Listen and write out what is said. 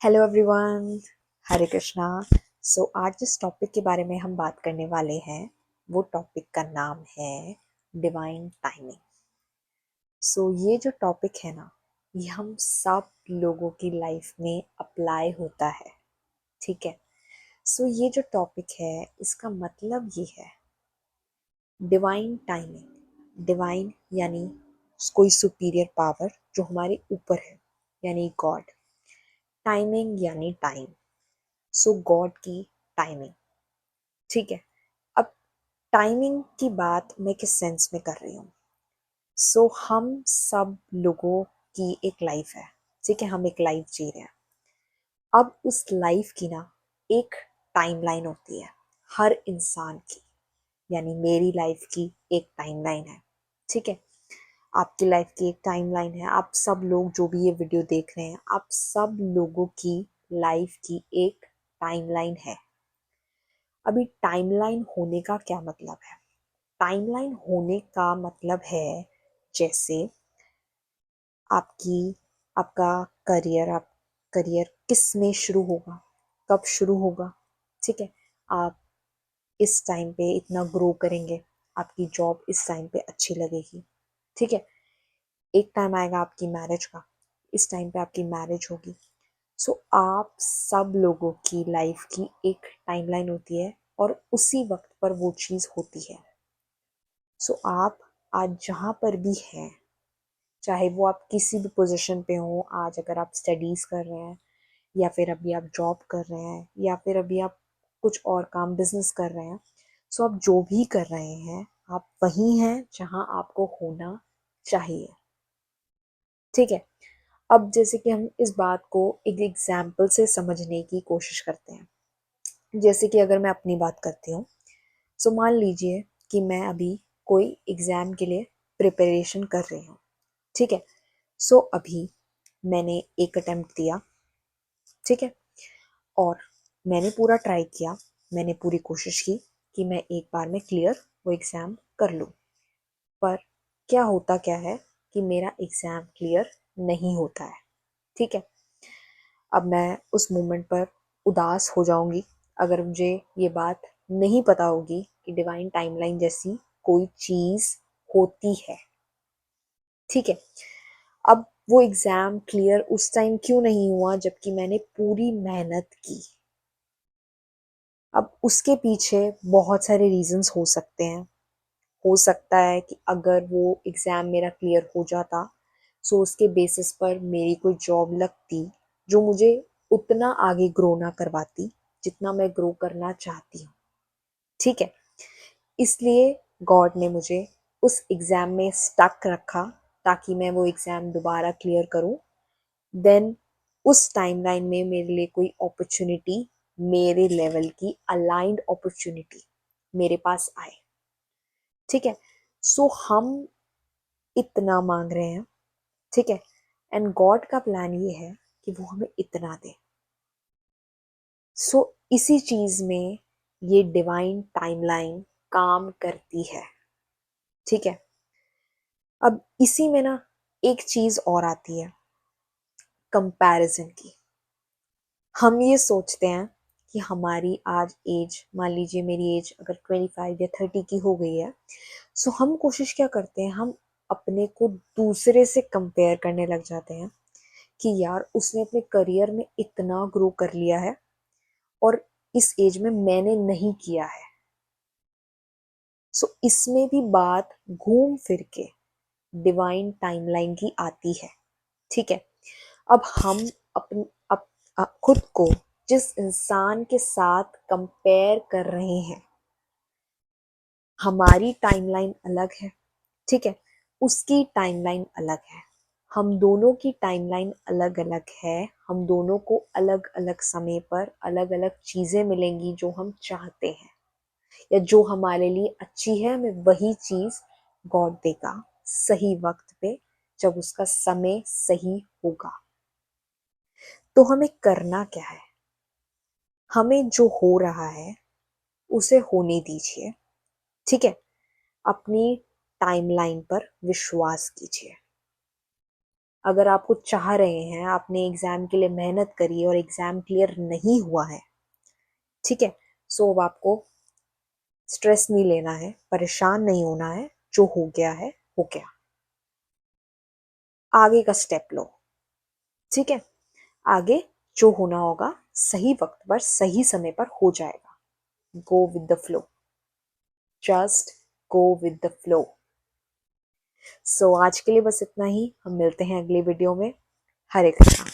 Hello everyone, हरे कृष्णा। आज जिस topic के बारे में हम बात करने वाले हैं वो टॉपिक का नाम है डिवाइन टाइमिंग। ये जो टॉपिक है ना, ये हम सब लोगों की लाइफ में अप्लाई होता है। ठीक है। ये जो टॉपिक है इसका मतलब ये है डिवाइन टाइमिंग। डिवाइन यानी कोई सुपीरियर पावर जो हमारे ऊपर है, यानी गॉड। टाइमिंग यानी टाइम। गॉड की टाइमिंग। ठीक है। अब टाइमिंग की बात मैं किस सेंस में कर रही हूँ? हम सब लोगों की एक लाइफ है। ठीक है, हम एक लाइफ जी रहे हैं। अब उस लाइफ की ना एक टाइमलाइन होती है हर इंसान की, यानी मेरी लाइफ की एक टाइमलाइन है। ठीक है। आपकी लाइफ की एक टाइमलाइन है। आप सब लोग जो भी ये वीडियो देख रहे हैं, आप सब लोगों की लाइफ की एक टाइमलाइन है। अभी टाइमलाइन होने का क्या मतलब है? टाइमलाइन होने का मतलब है जैसे आपकी आपका करियर, आप करियर किस में शुरू होगा, कब शुरू होगा। ठीक है। आप इस टाइम पे इतना ग्रो करेंगे, आपकी जॉब इस टाइम पे अच्छी लगेगी। ठीक है। एक टाइम आएगा आपकी मैरिज का, इस टाइम पे आपकी मैरिज होगी। आप सब लोगों की लाइफ की एक टाइमलाइन होती है और उसी वक्त पर वो चीज़ होती है। आप आज जहाँ पर भी हैं, चाहे वो आप किसी भी पोजीशन पे हो, आज अगर आप स्टडीज़ कर रहे हैं या फिर अभी आप जॉब कर रहे हैं या फिर अभी आप कुछ और काम बिजनेस कर रहे हैं, आप जो भी कर रहे हैं आप वहीं हैं जहाँ आपको होना चाहिए। ठीक है। अब जैसे कि हम इस बात को एक एग्जाम्पल से समझने की कोशिश करते हैं। जैसे कि अगर मैं अपनी बात करती हूँ, मान लीजिए कि मैं अभी कोई एग्ज़ाम के लिए प्रिपरेशन कर रही हूँ। ठीक है। अभी मैंने एक अटेम्प्ट दिया। ठीक है। और मैंने पूरा ट्राई किया, मैंने पूरी कोशिश की कि मैं एक बार में क्लियर वो एग्ज़ाम कर लूँ। पर क्या होता क्या है कि मेरा एग्ज़ाम क्लियर नहीं होता है। ठीक है। अब मैं उस मोमेंट पर उदास हो जाऊंगी अगर मुझे ये बात नहीं पता होगी कि डिवाइन टाइमलाइन जैसी कोई चीज़ होती है। ठीक है। अब वो एग्ज़ाम क्लियर उस टाइम क्यों नहीं हुआ जबकि मैंने पूरी मेहनत की? अब उसके पीछे बहुत सारे रीजंस हो सकते हैं। हो सकता है कि अगर वो एग्ज़ाम मेरा क्लियर हो जाता, उसके बेसिस पर मेरी कोई जॉब लगती जो मुझे उतना आगे ग्रो ना करवाती जितना मैं ग्रो करना चाहती हूँ। ठीक है। इसलिए गॉड ने मुझे उस एग्ज़ाम में स्टक रखा ताकि मैं वो एग्ज़ाम दोबारा क्लियर करूँ। देन उस टाइमलाइन में मेरे लिए कोई अपॉर्चुनिटी, मेरे लेवल की अलाइंड अपॉर्चुनिटी मेरे पास आए। ठीक है। हम इतना मांग रहे हैं। ठीक है। एंड गॉड का प्लान ये है कि वो हमें इतना दे। इसी चीज में ये डिवाइन टाइमलाइन काम करती है। ठीक है। अब इसी में ना एक चीज और आती है, कंपैरिजन की। हम ये सोचते हैं कि हमारी आज एज, मान लीजिए मेरी एज अगर 25 या 30 की हो गई है, हम कोशिश क्या करते हैं, हम अपने को दूसरे से कंपेयर करने लग जाते हैं कि यार उसने अपने करियर में इतना ग्रो कर लिया है और इस एज में मैंने नहीं किया है। इसमें भी बात घूम फिर के डिवाइन टाइमलाइन की आती है। ठीक है। अब हम अपन खुद को जिस इंसान के साथ कंपेयर कर रहे हैं, हमारी टाइमलाइन अलग है। ठीक है। उसकी टाइमलाइन अलग है। हम दोनों की टाइमलाइन अलग अलग है। हम दोनों को अलग अलग समय पर अलग अलग चीजें मिलेंगी जो हम चाहते हैं या जो हमारे लिए अच्छी है। हमें वही चीज गॉड देगा सही वक्त पे, जब उसका समय सही होगा। तो हमें करना क्या है? हमें जो हो रहा है उसे होने दीजिए। ठीक है। अपनी टाइमलाइन पर विश्वास कीजिए। अगर आप कुछ चाह रहे हैं, आपने एग्जाम के लिए मेहनत करी और एग्जाम क्लियर नहीं हुआ है, ठीक है, सो अब आपको स्ट्रेस नहीं लेना है, परेशान नहीं होना है। जो हो गया है हो गया, आगे का स्टेप लो। ठीक है, आगे जो होना होगा सही वक्त पर सही समय पर हो जाएगा। Go with the flow, just go with the flow. So आज के लिए बस इतना ही। हम मिलते हैं अगली वीडियो में। हरे कृष्णा।